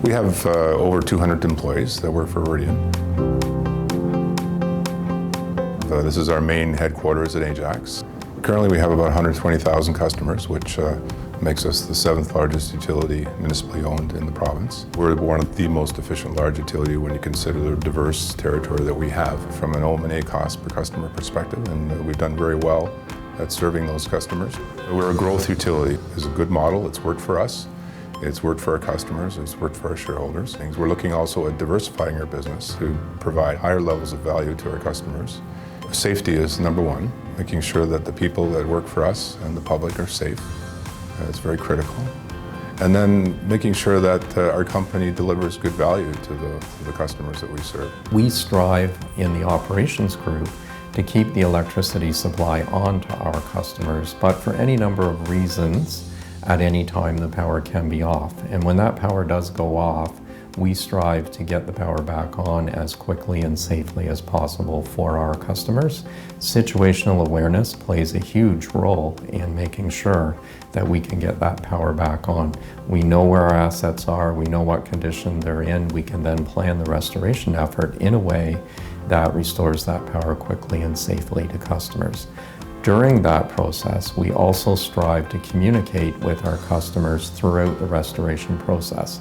We have over 200 employees that work for Veridian. This is our main headquarters at Ajax. Currently we have about 120,000 customers, which makes us the 7th largest utility municipally owned in the province. We're one of the most efficient large utility when you consider the diverse territory that we have from an O&A cost per customer perspective, and we've done very well at serving those customers. We're a growth utility. It's a good model. It's worked for us. It's worked for our customers. It's worked for our shareholders. We're looking also at diversifying our business to provide higher levels of value to our customers. Safety is number one, making sure that the people that work for us and the public are safe. It's very critical. And then making sure that our company delivers good value to the customers that we serve. We strive in the operations group to keep the electricity supply on to our customers, but for any number of reasons, at any time the power can be off. And when that power does go off, we strive to get the power back on as quickly and safely as possible for our customers. Situational awareness plays a huge role in making sure that we can get that power back on. We know where our assets are, we know what condition they're in, we can then plan the restoration effort in a way that restores that power quickly and safely to customers. During that process, we also strive to communicate with our customers throughout the restoration process,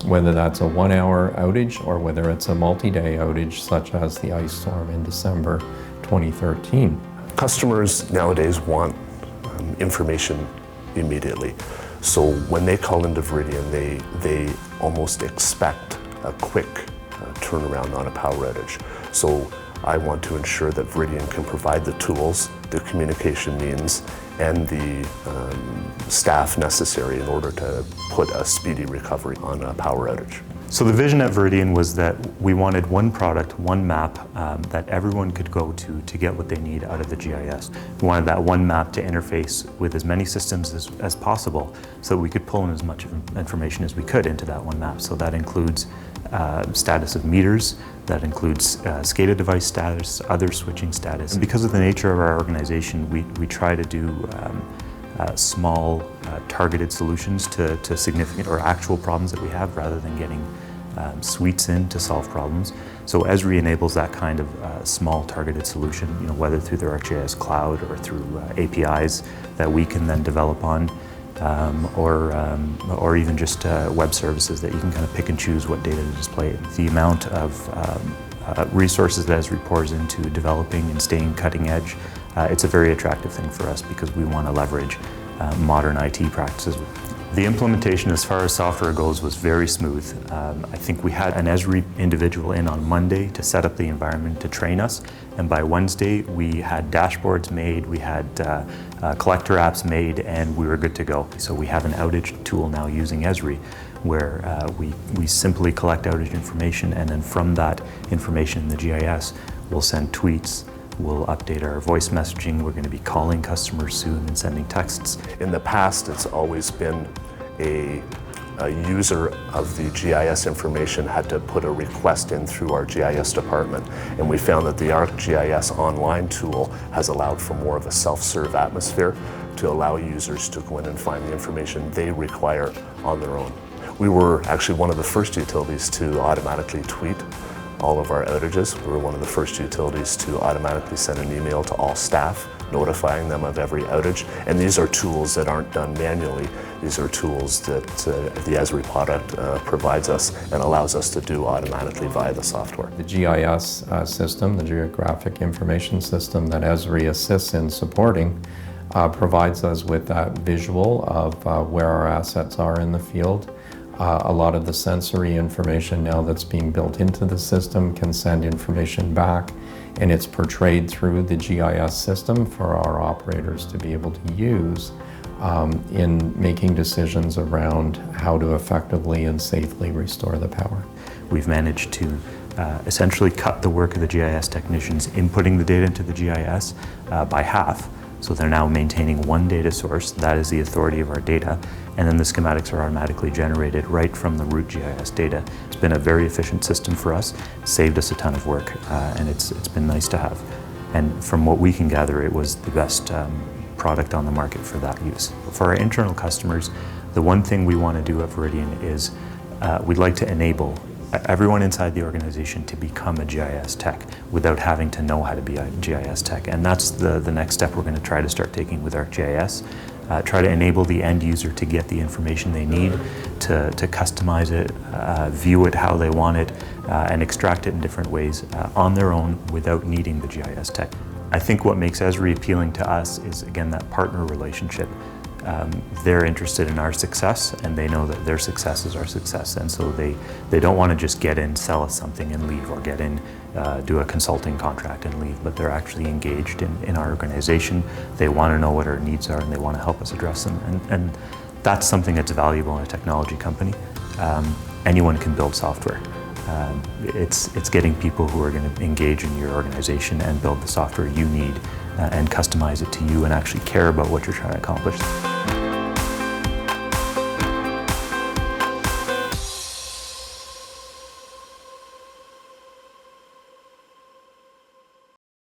whether that's a 1-hour outage or whether it's a multi-day outage such as the ice storm in December 2013. Customers nowadays want information immediately. So when they call into Veridian, they almost expect a quick turnaround on a power outage. So I want to ensure that Veridian can provide the tools, the communication means, and the staff necessary in order to put a speedy recovery on a power outage. So the vision at Veridian was that we wanted one product, one map that everyone could go to get what they need out of the GIS. We wanted that one map to interface with as many systems as possible so that we could pull in as much information as we could into that one map. So that includes status of meters, that includes SCADA device status, other switching status. And because of the nature of our organization, we try to do small targeted solutions to significant or actual problems that we have rather than getting suites in to solve problems. So ESRI enables that kind of small targeted solution, whether through the ArcGIS cloud or through APIs that we can then develop on, or even just web services that you can kind of pick and choose what data to display. The amount of resources that ESRI pours into developing and staying cutting edge, it's a very attractive thing for us because we want to leverage modern IT practices. The implementation as far as software goes was very smooth. I think we had an ESRI individual in on Monday to set up the environment to train us, and by Wednesday we had dashboards made, we had collector apps made, and we were good to go. So we have an outage tool now using ESRI where we simply collect outage information, and then from that information in the GIS we'll send tweets, we'll update our voice messaging, we're going to be calling customers soon and sending texts. In the past, it's always been a user of the GIS information had to put a request in through our GIS department, and we found that the ArcGIS online tool has allowed for more of a self-serve atmosphere to allow users to go in and find the information they require on their own. We were actually one of the first utilities to automatically tweet all of our outages. We were one of the first utilities to automatically send an email to all staff notifying them of every outage. And these are tools that aren't done manually. These are tools that the ESRI product provides us and allows us to do automatically via the software. The GIS system, the Geographic Information System that ESRI assists in supporting, provides us with that visual of where our assets are in the field. A lot of the sensory information now that's being built into the system can send information back, and it's portrayed through the GIS system for our operators to be able to use in making decisions around how to effectively and safely restore the power. We've managed to essentially cut the work of the GIS technicians inputting the data into the GIS by half. So they're now maintaining one data source, that is the authority of our data, and then the schematics are automatically generated right from the root GIS data. It's been a very efficient system for us, saved us a ton of work, and it's been nice to have. And from what we can gather, it was the best product on the market for that use. For our internal customers, the one thing we want to do at Veridian is we'd like to enable everyone inside the organization to become a GIS tech without having to know how to be a GIS tech. And that's the next step we're going to try to start taking with ArcGIS. Try to enable the end user to get the information they need, to customize it, view it how they want it, and extract it in different ways on their own without needing the GIS tech. I think what makes ESRI appealing to us is, again, that partner relationship. They're interested in our success, and they know that their success is our success, and so they don't want to just get in, sell us something and leave, or get in, do a consulting contract and leave, but they're actually engaged in our organization. They want to know what our needs are, and they want to help us address them, and that's something that's valuable in a technology company. Anyone can build software. It's getting people who are going to engage in your organization and build the software you need and customize it to you and actually care about what you're trying to accomplish.